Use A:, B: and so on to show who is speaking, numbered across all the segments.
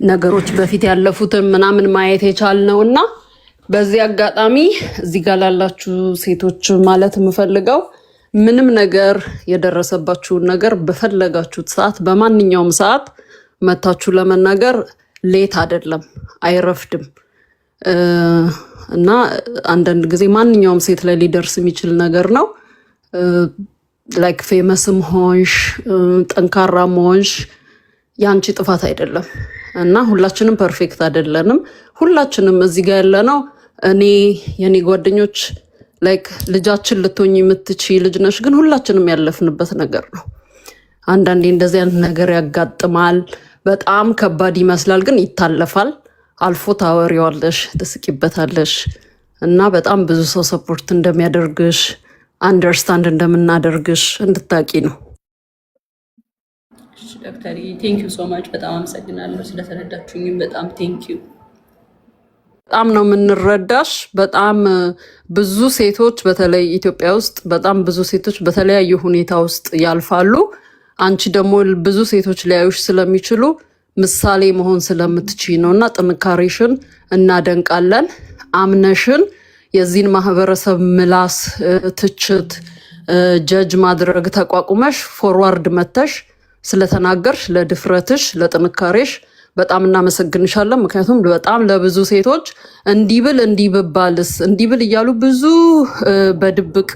A: ነገሮች በፊት ያለፉትን ምናምን ማየት የቻልነውና በዚህ አጋጣሚ እዚህ ጋር ላላችሁ ሴቶች ማለት የምፈልገው ምንም ነገር የደረሰባችሁን ነገር በፈለጋችሁት ሰዓት በማንኛውም ሰዓት መታችሁ ለመናገር ሌት አይደለም፣ አይረፍድም። እና አንዳንድ ጊዜ ማንኛውም ሴት ላይ ሊደርስ የሚችል ነገር ነው። ላይክ ፌመስም ሆንሽ ጠንካራም ሆንሽ ያንቺ ጥፋት አይደለም። እና ሁላችንም ፐርፌክት አይደለንም። ሁላችንም እዚህ ጋር ያለነው እኔ የኔ ጓደኞች ላይክ ልጃችን ልትሆኝ የምትችይ ልጅ ነሽ፣ ግን ሁላችንም ያለፍንበት ነገር ነው። አንዳንዴ እንደዚህ አይነት ነገር ያጋጥማል። በጣም ከባድ ይመስላል፣ ግን ይታለፋል። አልፎ ታወሪዋለሽ፣ ትስቂበታለሽ እና በጣም ብዙ ሰው ሰፖርት እንደሚያደርግሽ አንደርስታንድ እንደምናደርግሽ እንድታቂ ነው።
B: ዶክተር ቴንኪዩ ሶ ማች፣ በጣም አመሰግናለሁ ስለተረዳችሁኝም በጣም ቴንኪዩ።
A: በጣም ነው የምንረዳሽ። በጣም ብዙ ሴቶች በተለይ ኢትዮጵያ ውስጥ በጣም ብዙ ሴቶች በተለያዩ ሁኔታ ውስጥ ያልፋሉ። አንቺ ደግሞ ብዙ ሴቶች ሊያዩሽ ስለሚችሉ ምሳሌ መሆን ስለምትችይ ነው እና ጥንካሬሽን እናደንቃለን። አምነሽን የዚህን ማህበረሰብ ምላስ፣ ትችት፣ ጀጅ ማድረግ ተቋቁመሽ ፎርዋርድ መተሽ ስለተናገርሽ ለድፍረትሽ፣ ለጥንካሬሽ በጣም እናመሰግንሻለን። ምክንያቱም በጣም ለብዙ ሴቶች እንዲብል እንዲብባልስ እንዲብል እያሉ ብዙ በድብቅ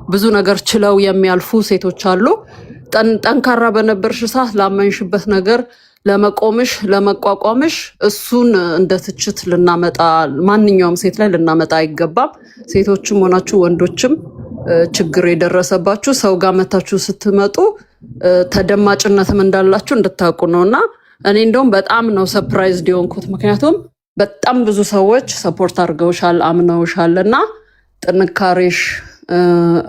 A: ብዙ ነገር ችለው የሚያልፉ ሴቶች አሉ። ጠንካራ በነበርሽ ሰዓት ላመንሽበት ነገር ለመቆምሽ ለመቋቋምሽ እሱን እንደ ትችት ልናመጣ ማንኛውም ሴት ላይ ልናመጣ አይገባም። ሴቶችም ሆናችሁ ወንዶችም ችግር የደረሰባችሁ ሰው ጋር መታችሁ ስትመጡ ተደማጭነትም እንዳላችሁ እንድታውቁ ነው። እና እኔ እንደውም በጣም ነው ሰርፕራይዝድ የሆንኩት፣ ምክንያቱም በጣም ብዙ ሰዎች ሰፖርት አድርገውሻል፣ አምነውሻል እና ጥንካሬሽ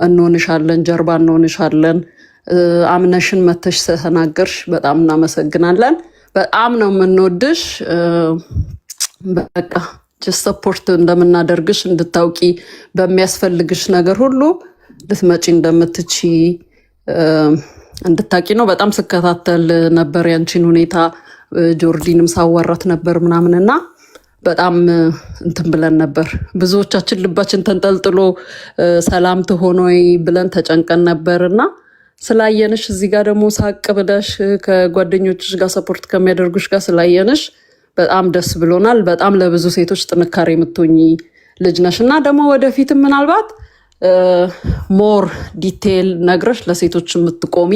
A: እንሆንሻለን፣ ጀርባ እንሆንሻለን። አምነሽን መተሽ ተናገርሽ፣ በጣም እናመሰግናለን። በጣም ነው የምንወድሽ። በቃ ሰፖርት እንደምናደርግሽ እንድታውቂ በሚያስፈልግሽ ነገር ሁሉ ልትመጪ እንደምትቺ እንድታቂ ነው። በጣም ስከታተል ነበር ያንቺን ሁኔታ፣ ጆርዲንም ሳዋራት ነበር ምናምንና በጣም እንትን ብለን ነበር። ብዙዎቻችን ልባችን ተንጠልጥሎ ሰላም ትሆን ወይ ብለን ተጨንቀን ነበርና ስላየንሽ እዚህ ጋር ደግሞ ሳቅ ብለሽ ከጓደኞችሽ ጋር ሰፖርት ከሚያደርጉሽ ጋር ስላየንሽ በጣም ደስ ብሎናል። በጣም ለብዙ ሴቶች ጥንካሬ የምትሆኚ ልጅ ነሽ እና ደግሞ ወደፊትም ምናልባት ሞር ዲቴል ነግረሽ ለሴቶች የምትቆሚ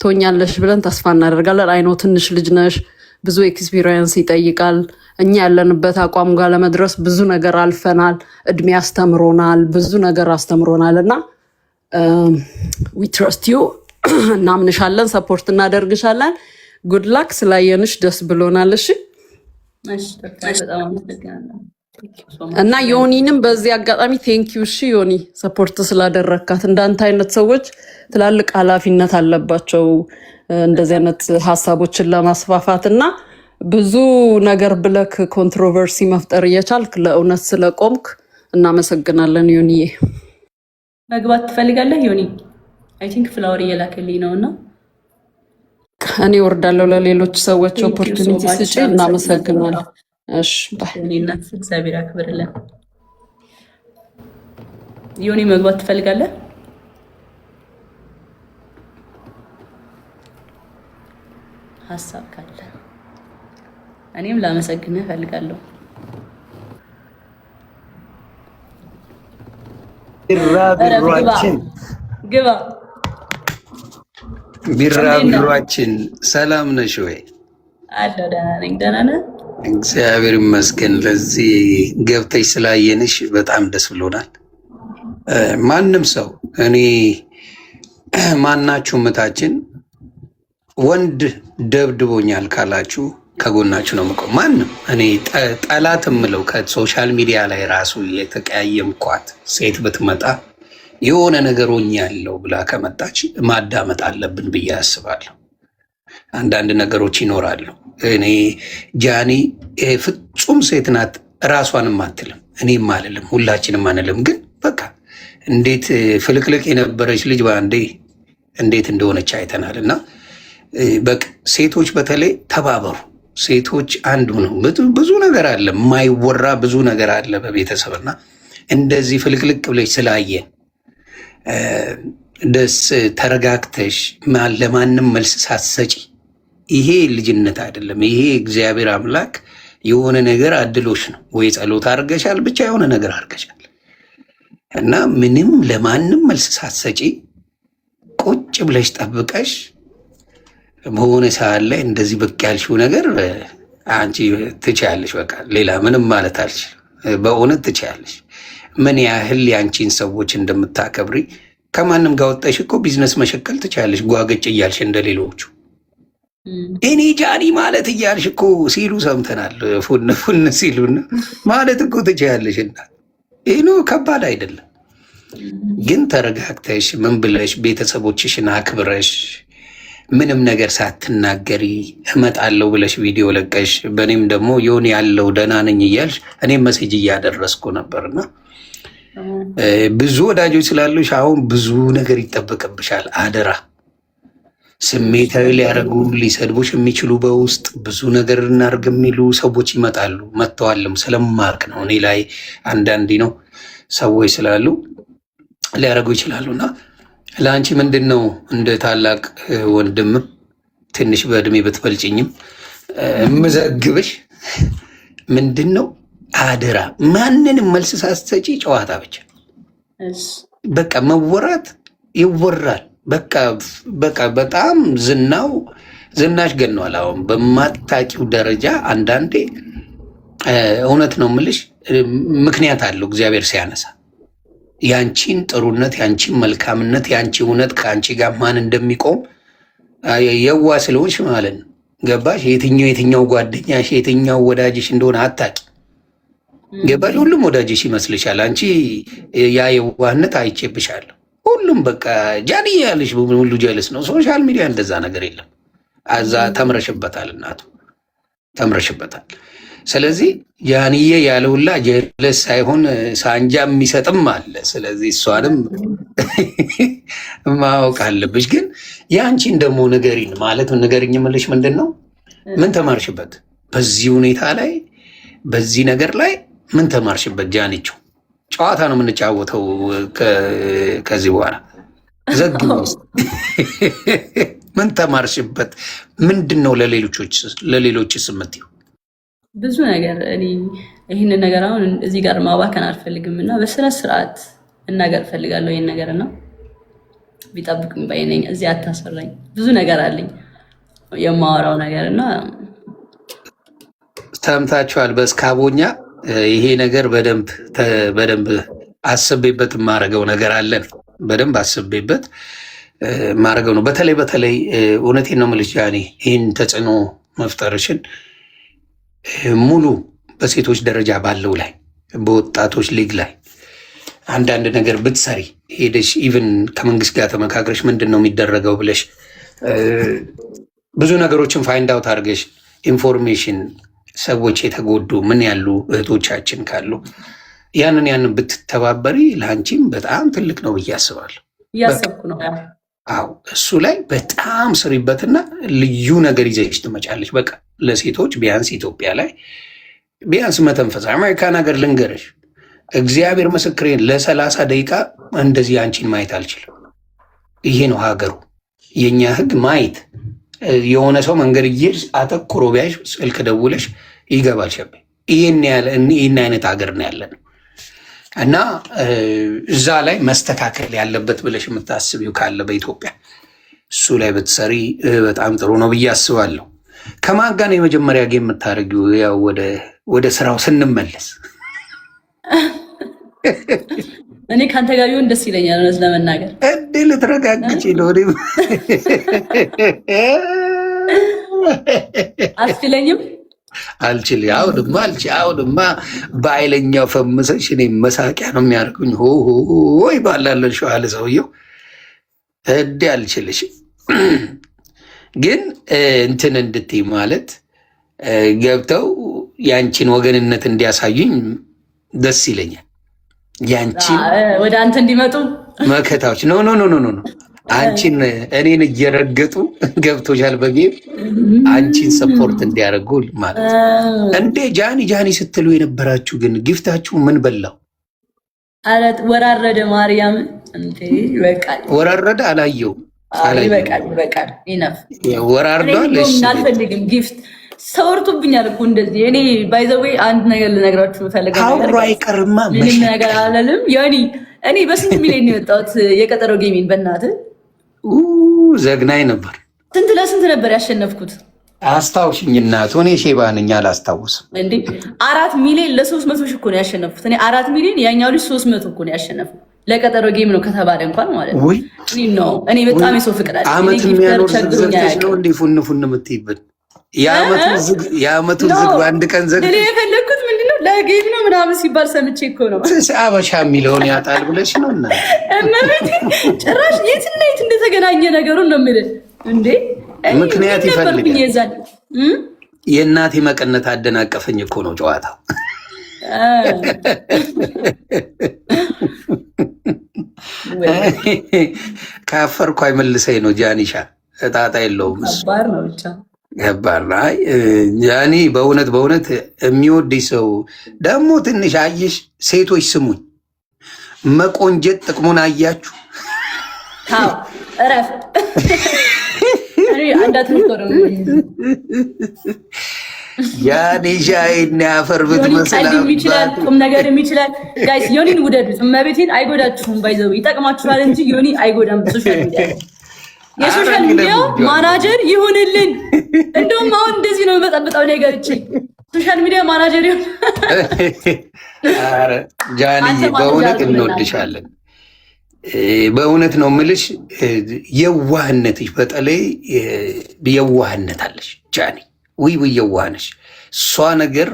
A: ትሆኛለሽ ብለን ተስፋ እናደርጋለን። አይኖ ትንሽ ልጅ ነሽ፣ ብዙ ኤክስፒሪየንስ ይጠይቃል። እኛ ያለንበት አቋም ጋር ለመድረስ ብዙ ነገር አልፈናል። እድሜ አስተምሮናል፣ ብዙ ነገር አስተምሮናል እና ዊ ትረስት ዩ እናምንሻለን፣ ሰፖርት እናደርግሻለን። ጉድ ላክ። ስላየንሽ ደስ ብሎናል። እሺ እና ዮኒንም በዚህ አጋጣሚ ቴንኪዩ። እሺ ዮኒ ሰፖርት ስላደረካት። እንዳንተ አይነት ሰዎች ትላልቅ ኃላፊነት አለባቸው እንደዚህ አይነት ሀሳቦችን ለማስፋፋት እና ብዙ ነገር ብለክ ኮንትሮቨርሲ መፍጠር እየቻልክ ለእውነት ስለቆምክ እናመሰግናለን ዮኒዬ።
B: መግባት ትፈልጋለህ ዮኒ? አይ ቲንክ ፍላወር እየላከልኝ ነው እና
A: እኔ ወርዳለሁ ለሌሎች ሰዎች ኦፖርቹኒቲ ስጪ። እናመሰግናለን። እሺ ባይ።
B: እናት እግዚአብሔር ያክብርልን። ዮኒ መግባት ትፈልጋለህ? ሀሳብ ካለ እኔም ላመሰግንህ እፈልጋለሁ። ግባ
C: ቢራቢሯችን ሰላም ነሽ ወይ?
B: አለሁ ደህና ነኝ። ደህና ነህ?
C: እግዚአብሔር ይመስገን። ለዚህ ገብተሽ ስላየንሽ በጣም ደስ ብሎናል። ማንም ሰው እኔ ማናችሁ ምታችን ወንድ ደብድቦኛል ካላችሁ ከጎናችሁ ነው የምቆም። ማንም እኔ ጠላት የምለው ከሶሻል ሚዲያ ላይ ራሱ የተቀያየምኳት ሴት ብትመጣ የሆነ ነገር ሆኛለሁ ብላ ከመጣች ማዳመጥ አለብን ብዬ አስባለሁ። አንዳንድ ነገሮች ይኖራሉ። እኔ ጃኒ ፍጹም ሴት ናት ራሷንም አትልም፣ እኔም አልልም፣ ሁላችንም አንልም። ግን በቃ እንዴት ፍልቅልቅ የነበረች ልጅ በአንዴ እንዴት እንደሆነች አይተናል። እና በቃ ሴቶች በተለይ ተባበሩ። ሴቶች አንዱ ነው። ብዙ ነገር አለ፣ የማይወራ ብዙ ነገር አለ በቤተሰብና እንደዚህ ፍልቅልቅ ብለሽ ስላየን ደስ ተረጋግተሽ ለማንም መልስ ሳትሰጪ፣ ይሄ ልጅነት አይደለም። ይሄ እግዚአብሔር አምላክ የሆነ ነገር አድሎሽ ነው። ወይ ጸሎት አድርገሻል፣ ብቻ የሆነ ነገር አድርገሻል እና ምንም ለማንም መልስ ሳትሰጪ ቁጭ ብለሽ ጠብቀሽ በሆነ ሰዓት ላይ እንደዚህ ብቅ ያልሽው ነገር አንቺ ትችያለሽ። በቃ ሌላ ምንም ማለት አልችልም። በእውነት ትችያለሽ። ምን ያህል የአንቺን ሰዎች እንደምታከብሪ ከማንም ጋር ወጣሽ እኮ ቢዝነስ መሸቀል ትችያለሽ። ጓገጭ እያልሽ እንደሌሎቹ እኔ ጃኒ ማለት እያልሽ እኮ ሲሉ ሰምተናል። ፉን ፉን ሲሉና ማለት እኮ ትችያለሽ። እና ይህ ከባድ አይደለም። ግን ተረጋግተሽ ምን ብለሽ ቤተሰቦችሽን አክብረሽ ምንም ነገር ሳትናገሪ እመጣለሁ ብለሽ ቪዲዮ ለቀሽ፣ በእኔም ደግሞ የሆነ ያለው ደህና ነኝ እያልሽ እኔም መሴጅ እያደረስኩ ነበርና ብዙ ወዳጆች ስላሉሽ አሁን ብዙ ነገር ይጠበቅብሻል። አደራ ስሜታዊ ሊያደርጉ ሊሰድቡሽ የሚችሉ በውስጥ ብዙ ነገር እናርግ የሚሉ ሰዎች ይመጣሉ። መጥተዋልም ስለማርቅ ነው። እኔ ላይ አንዳንዴ ነው ሰዎች ስላሉ ሊያደርጉ ይችላሉና ለአንቺ ምንድን ነው እንደ ታላቅ ወንድም ትንሽ በእድሜ ብትበልጭኝም የምዘግብሽ ምንድን ነው፣ አደራ ማንንም መልስ ሳትሰጪ ጨዋታ ብቻ። በቃ መወራት ይወራል። በቃ በጣም ዝናሽ ገኗል። አሁን በማታውቂው ደረጃ አንዳንዴ እውነት ነው የምልሽ ምክንያት አለው እግዚአብሔር ሲያነሳ ያንቺን ጥሩነት፣ ያንቺን መልካምነት፣ ያንቺ እውነት ከአንቺ ጋር ማን እንደሚቆም የዋ ስለሆንሽ ማለት ነው። ገባሽ? የትኛው ጓደኛሽ የትኛው ወዳጅሽ እንደሆነ አታቂ። ገባሽ? ሁሉም ወዳጅሽ ይመስልሻል። አንቺ ያ የዋህነት አይቼብሻለሁ። ሁሉም በቃ ጃኒ ያለሽ ሁሉ ጀልስ ነው። ሶሻል ሚዲያ እንደዛ ነገር የለም። አዛ ተምረሽበታል፣ እናቱ ተምረሽበታል። ስለዚህ ጃንዬ ያለውላ ጀለስ ሳይሆን ሳንጃ የሚሰጥም አለ። ስለዚህ እሷንም ማወቅ አለብሽ። ግን የአንቺን ደግሞ ንገሪን ማለት ንገሪኝ የምልሽ ምንድን ነው? ምን ተማርሽበት በዚህ ሁኔታ ላይ በዚህ ነገር ላይ ምን ተማርሽበት? ጃኒቸው ጨዋታ ነው የምንጫወተው ከዚህ በኋላ ዘግብ ውስጥ ምን ተማርሽበት? ምንድን ነው ለሌሎች ስምት
B: ብዙ ነገር እኔ ይህንን ነገር አሁን እዚህ ጋር ማባከን አልፈልግም እና በስነ ስርዓት እናገር እፈልጋለሁ። ይህን ነገር እና ቢጠብቅም ባይነኝ እዚህ አታሰራኝ። ብዙ ነገር አለኝ የማወራው ነገር እና
C: ሰምታችኋል። በስካቦኛ ይሄ ነገር በደንብ አስቤበት የማረገው ነገር አለን። በደንብ አስቤበት ማረገው ነው። በተለይ እውነቴን ነው የምልሽ ጃኒ፣ ይህን ተጽዕኖ መፍጠርሽን ሙሉ በሴቶች ደረጃ ባለው ላይ በወጣቶች ሊግ ላይ አንዳንድ ነገር ብትሰሪ ሄደሽ ኢቭን ከመንግስት ጋር ተመካክረሽ ምንድን ነው የሚደረገው ብለሽ ብዙ ነገሮችን ፋይንድ አውት አድርገሽ ኢንፎርሜሽን ሰዎች የተጎዱ ምን ያሉ እህቶቻችን ካሉ ያንን ብትተባበሪ ለአንቺም በጣም ትልቅ ነው ብዬ አስባለሁ።
B: እያሰብኩ ነው።
C: አዎ እሱ ላይ በጣም ስሪበትና ልዩ ነገር ይዘሽ ትመጫለሽ። በቃ ለሴቶች ቢያንስ ኢትዮጵያ ላይ ቢያንስ መተንፈስ። አሜሪካን ሀገር ልንገርሽ፣ እግዚአብሔር ምስክሬን ለ30 ደቂቃ እንደዚህ አንቺን ማየት አልችልም። ይሄ ነው ሀገሩ። የኛ ህግ ማየት የሆነ ሰው መንገድ እየሄድሽ አተኩሮ ቢያይሽ ስልክ ደውለሽ ይገባል። ሸቤ ይህን አይነት ሀገር ነው ያለን እና እዛ ላይ መስተካከል ያለበት ብለሽ የምታስቢው ካለ በኢትዮጵያ እሱ ላይ ብትሰሪ በጣም ጥሩ ነው ብዬ አስባለሁ። ከማን ጋር ነው የመጀመሪያ ጌም የምታደርጊው? ያው ወደ ስራው ስንመለስ
B: እኔ ከአንተ ጋር ቢሆን ደስ ይለኛል። እውነት ለመናገር
C: እንዴ ልትረጋግጪ ነው?
B: አስችለኝም
C: አልችል አሁንማ በኃይለኛው ፈምሰሽ እኔ መሳቂያ ነው የሚያደርጉኝ። ሆይ ባላለን ሸዋለ ሰውየው እዴ አልችልሽ። ግን እንትን እንድትይ ማለት ገብተው ያንቺን ወገንነት እንዲያሳዩኝ ደስ ይለኛል። ያንቺን
B: ወደ አንተ እንዲመጡ
C: መከታዎች ኖ አንቺን እኔን እየረገጡ ገብቶሻል። በጌም አንቺን ሰፖርት እንዲያደርጉ ማለት እንዴ ጃኒ ስትሉ የነበራችሁ ግን ጊፍታችሁ ምን በላው?
B: አረት ወራረደ ማርያም እንዴ ይበቃል።
C: ወራረደ አላየው
B: ይበቃል። ኢነፍ
C: ወራርዷል። እሺ
B: አልፈልግም ጊፍት ሰወርቱብኛል እኮ እንደዚህ። እኔ ባይ ዘ ዌይ አንድ ነገር ልነግራችሁ ፈልጋለሁ።
C: ታውሮ አይቀርማ
B: ምንም ነገር አላለም። ያኒ እኔ በስንት ሚሊዮን ነው የወጣሁት የቀጠሮ ጌሚን በእናትህ
C: ዘግናኝ ነበር።
B: ስንት ለስንት ነበር ያሸነፍኩት?
C: አስታውሽኝ እናቱ። እኔ ሼባ ነኝ አላስታውስም።
B: እንዴ 4 ሚሊዮን ለ300 ሺህ እኮ ነው ያሸነፍኩት። እኔ 4 ሚሊዮን ያኛው ልጅ 300 እኮ ነው ያሸነፍኩት። ለቀጠሮ ጌም ነው ከተባለ እንኳን ማለት ነው። እኔ በጣም የሰው ፍቅር አለ።
C: አመት የሚያኖር ዝግዘግተሽ ነው እንዴ ፉን የምትይብን? የአመቱን ዝግ በአንድ ቀን ዘግ
B: የፈለግኩት ምንድነው ለጌም ነው ምናምን ሲባል ሰምቼ እኮ ነው።
C: አበሻ የሚለውን ያጣል ብለሽ ነው እና
B: እመቤቴ ጭራሽ የትና የት እንደተገናኘ ነገሩን ነው የምልህ። እንዴ
C: ምክንያት ይፈልጋል። የእናቴ መቀነት አደናቀፈኝ እኮ ነው ጨዋታው። ካፈርኩ አይመልሰኝ ነው ጃኒሻ። እጣጣ የለውም እሱ
B: ነው ብቻ
C: ገባር ላይ ጃኒ። በእውነት የሚወድ ሰው ደግሞ ትንሽ አየሽ። ሴቶች ስሙኝ፣ መቆንጀት ጥቅሙን አያችሁ?
B: እረፍ
C: ጃኒሻ ያፈር ብትመስል
B: ይችላል፣ ቁም ነገርም ይችላል። ጋይስ ዮኒን ውደዱት፣ እመቤቴን አይጎዳችሁም። ባይዘው ይጠቅማችኋል እንጂ ዮኒ አይጎዳም። ሶሻል ሚዲያ የሶሻል ሚዲያ ማናጀር ይሁንልን። እንደውም አሁን እንደዚህ ነው በጠብጣው ነገር እቺ ሶሻል ሚዲያ ማናጀር ይሁን።
C: አረ ጃኒ በእውነት እንወድሻለን። በእውነት ነው የምልሽ። የዋህነትሽ በተለይ የዋህነት አለሽ ጃኒ። ውይ የዋህነሽ። እሷ ነገር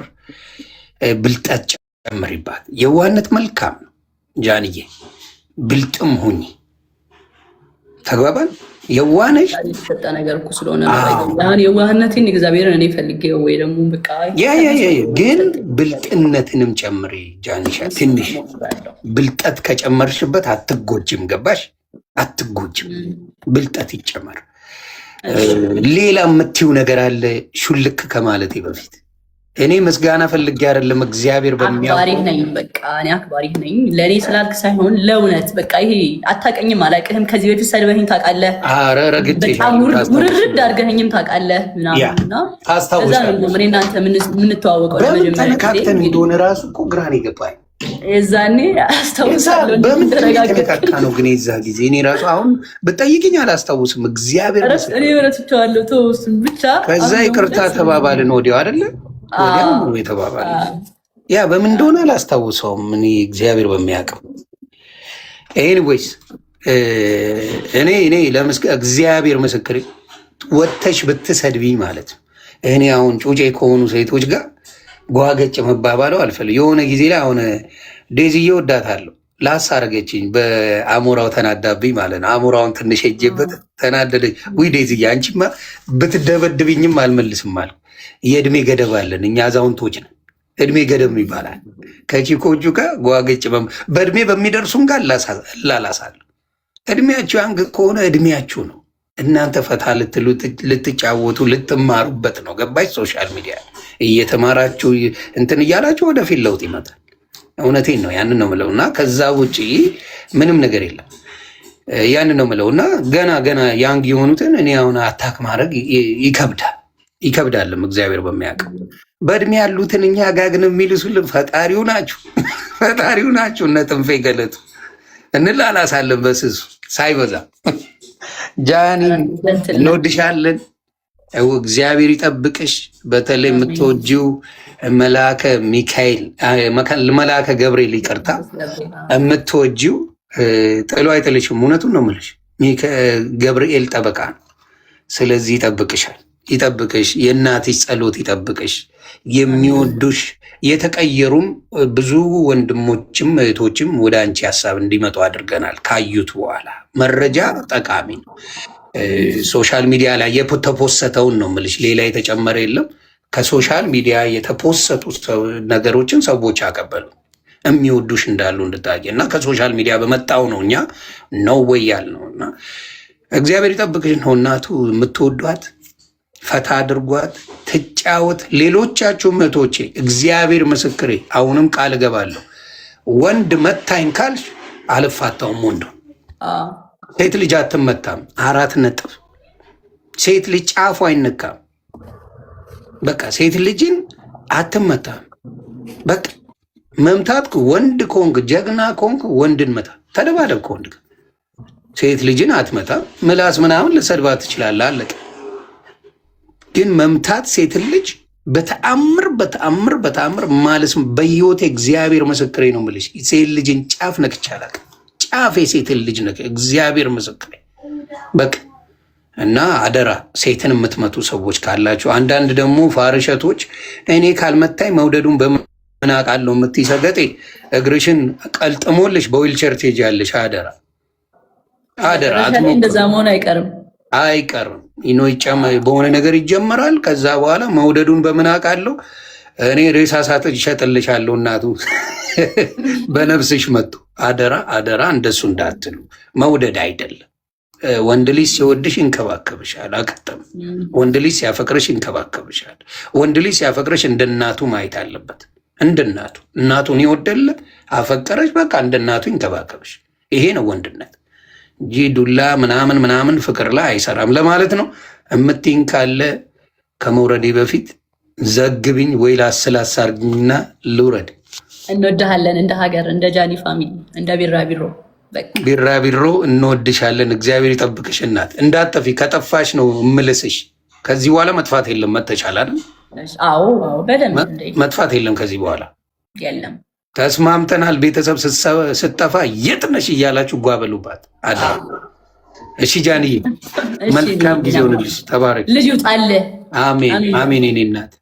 C: ብልጠት ጨምሪባት። የዋህነት መልካም ነው ጃንዬ። ብልጥም ሁኚ። ተግባባን? የዋህነሽ
B: የተሰጠ ነገር እኮ ስለሆነ የዋህነትን እግዚአብሔርን እኔ ፈልጌው ወይ ደግሞ በቃ
C: ግን ብልጥነትንም ጨምሪ ጃኒሻ። ትንሽ ብልጠት ከጨመርሽበት አትጎጅም። ገባሽ? አትጎጅም። ብልጠት ይጨመር። ሌላ የምትይው ነገር አለ ሹልክ ከማለቴ በፊት እኔ ምስጋና ፈልጌ አይደለም። እግዚአብሔር
B: አክባሪ ነኝ። በቃ እኔ አክባሪ ነኝ። ለእኔ ስላልክ ሳይሆን ለእውነት በቃ ይሄ አታውቀኝም፣ አላውቅህም። ከዚህ በፊት ሰድበኸኝ ታውቃለህ።
C: ኧረ ረግጬ
B: ውርርድ አድርገኸኝም ታውቃለህ ምናምን።
C: ታስታውሻለህ?
B: እኔ እናንተ የምንተዋወቀው
C: ተነካክተን እንደሆነ ራሱ እኮ ግራን ይገባል።
B: የዛኔ አስታውሳለሁ።
C: በምን ተነካካ ነው ግን የዛ ጊዜ እኔ ራሱ አሁን ብጠይቅኝ አላስታውስም። እግዚአብሔር
B: እኔ ረስቼዋለሁ። ተወሱን ብቻ
C: ከዛ ይቅርታ ተባባልን ወዲያው አይደለ? ወዲያው ነው የተባባልን። ያ በምን እንደሆነ አላስታውሰውም እኔ እግዚአብሔር በሚያውቀው። ኤኒዌይስ እኔ እግዚአብሔር ምስክሬ ወተሽ ብትሰድቢኝ ማለት ነው እኔ አሁን ጩጬ ከሆኑ ሴቶች ጋር ጓገጭ መባባለው አልፈልግም። የሆነ ጊዜ ላይ አሁን ዴዝዬ ወዳታለሁ ላሳረገችኝ በአሞራው ተናዳብኝ ማለት ነው። አሞራውን ትንሽ ሄጄበት ተናደደች። ውይ ዴዝዬ አንቺማ ብትደበድብኝም አልመልስም አልኩ። የእድሜ ገደብ አለን እኛ አዛውንቶች ነን። እድሜ ገደብ ይባላል። ከቺኮቹ ጋር ጓገጭ በእድሜ በሚደርሱም ጋር እላላሳለሁ። እድሜያችሁ አንግ ከሆነ እድሜያችሁ ነው። እናንተ ፈታ ልትሉ ልትጫወቱ ልትማሩበት ነው። ገባች? ሶሻል ሚዲያ እየተማራችሁ እንትን እያላችሁ ወደፊት ለውጥ ይመጣል። እውነቴን ነው። ያንን ነው ምለው እና ከዛ ውጭ ምንም ነገር የለም። ያንን ነው ምለው እና ገና ያንግ የሆኑትን እኔ አሁን አታክ ማድረግ ይከብዳልም እግዚአብሔር በሚያውቀው። በእድሜ ያሉትን እኛ ጋር ግን የሚልሱልን ፈጣሪው ናችሁ። እነ ጥንፌ ገለጡ እንላላሳለን በስሱ ሳይበዛ። ጃኒ እንወድሻለን። እግዚአብሔር ይጠብቅሽ። በተለይ የምትወጂው መልአከ ሚካኤል መልአከ ገብርኤል ይቅርታ፣ የምትወጂው ጥሎ አይጥልሽም። እውነቱን ነው የምልሽ። ገብርኤል ጠበቃ ነው። ስለዚህ ይጠብቅሽ። የእናትሽ ጸሎት ይጠብቅሽ። የሚወዱሽ የተቀየሩም ብዙ ወንድሞችም እህቶችም ወደ አንቺ ሀሳብ እንዲመጡ አድርገናል። ካዩት በኋላ መረጃ ጠቃሚ ነው። ሶሻል ሚዲያ ላይ የተፖሰተውን ነው የምልሽ፣ ሌላ የተጨመረ የለም። ከሶሻል ሚዲያ የተፖሰቱ ነገሮችን ሰዎች አቀበሉ የሚወዱሽ እንዳሉ እንድታቂ እና ከሶሻል ሚዲያ በመጣው ነው እኛ ነው ወይ ያልነው እና እግዚአብሔር ይጠብቅሽ ነው እናቱ የምትወዷት ፈታ አድርጓት ትጫወት። ሌሎቻችሁ እህቶቼ እግዚአብሔር ምስክሬ፣ አሁንም ቃል እገባለሁ ወንድ መታኝ ካልሽ አልፋታውም። ወንዱ ሴት ልጅ አትመታም። 4 ነጥብ። ሴት ልጅ ጫፉ አይነካም። በቃ ሴት ልጅን አትመታም። በቃ መምታት ወንድ ከሆንክ ጀግና ከሆንክ ወንድን መታ። ተደባደብ ከወንድ ጋር። ሴት ልጅን አትመታም። ምላስ ምናምን ልሰድባት ትችላለህ፣ አለቀ። ግን መምታት ሴትን ልጅ በተአምር ማለት በህይወት እግዚአብሔር ምስክሬ ነው የምልሽ። ሴት ልጅን ጫፍ ነክቼ አላውቅም። ጫፍ የሴትን ልጅ ነክ እግዚአብሔር ምስክሬ። በቃ እና አደራ ሴትን የምትመቱ ሰዎች ካላችሁ፣ አንዳንድ ደግሞ ፋርሸቶች እኔ ካልመታኝ መውደዱን በምን አውቃለሁ የምትይ ሰገጤ፣ እግርሽን ቀልጥሞልሽ በዊልቸር ትሄጃለሽ። አደራ አደራ።
B: እንደዛ መሆን አይቀርም
C: በሆነ ነገር ይጀመራል። ከዛ በኋላ መውደዱን በምን አውቃለሁ እኔ ሬሳ ሳጥን ይሸጥልሻለሁ እናቱ በነፍስሽ መጡ። አደራ አደራ፣ እንደሱ እንዳትሉ። መውደድ አይደለም። ወንድ ልጅ ሲወድሽ ይንከባከብሻል። አቀጠም ወንድ ልጅ ሲያፈቅርሽ ይንከባከብሻል። ወንድ ልጅ ሲያፈቅርሽ እንደ እናቱ ማየት አለበት። እንደ እናቱን ይወደለ አፈቀረሽ፣ በቃ እንደ እናቱ ይንከባከብሽ። ይሄ ነው ወንድነት እንጂ ዱላ ምናምን ፍቅር ላይ አይሰራም ለማለት ነው። እምትይኝ ካለ ከመውረዴ በፊት ዘግብኝ ወይ ላስላሳርግኝና ልውረድ።
B: እንወድሃለን፣ እንደ ሀገር፣ እንደ ጃኒ ፋሚሊ፣ እንደ ቢራቢሮ
C: ቢራቢሮ እንወድሻለን። እግዚአብሔር ይጠብቅሽ እናት፣ እንዳጠፊ። ከጠፋሽ ነው እምልስሽ። ከዚህ በኋላ መጥፋት የለም። መተቻል አይደል?
B: አዎ በደንብ
C: መጥፋት የለም ከዚህ በኋላ
B: የለም።
C: ተስማምተናል። ቤተሰብ ስትጠፋ የት ነሽ እያላችሁ ጓበሉባት። አዳ እሺ ጃንዬ፣ መልካም ጊዜ ሆንልሽ። ተባረክ።
B: ልጅ ይውጣል።
C: አሜን አሜን። የኔ እናት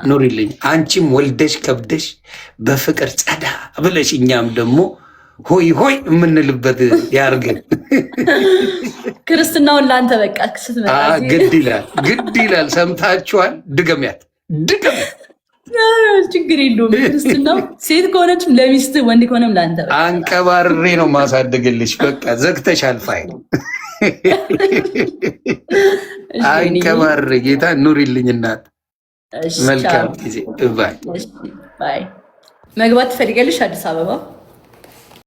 C: ኑሪልኝ። አንቺም ወልደሽ ከብደሽ በፍቅር ጸዳ ብለሽ እኛም ደግሞ ሆይ ሆይ የምንልበት ያርገን።
B: ክርስትናውን ለአንተ በቃ ስትመጣ
C: ግድ ይላል። ሰምታችኋል? ድገሚያት።
B: ችግር የለውም። ክርስትናው ሴት ከሆነችም ለሚስት፣ ወንድ ከሆነም ለአንተ በቃ
C: አንቀባሬ ነው ማሳደግልሽ። በቃ ዘግተሻል ፋይል። አንቀባሬ ጌታ ኑሪልኝ እናት። መልካም ጊዜ። ባይ።
B: መግባት ትፈልጊያለሽ አዲስ አበባ?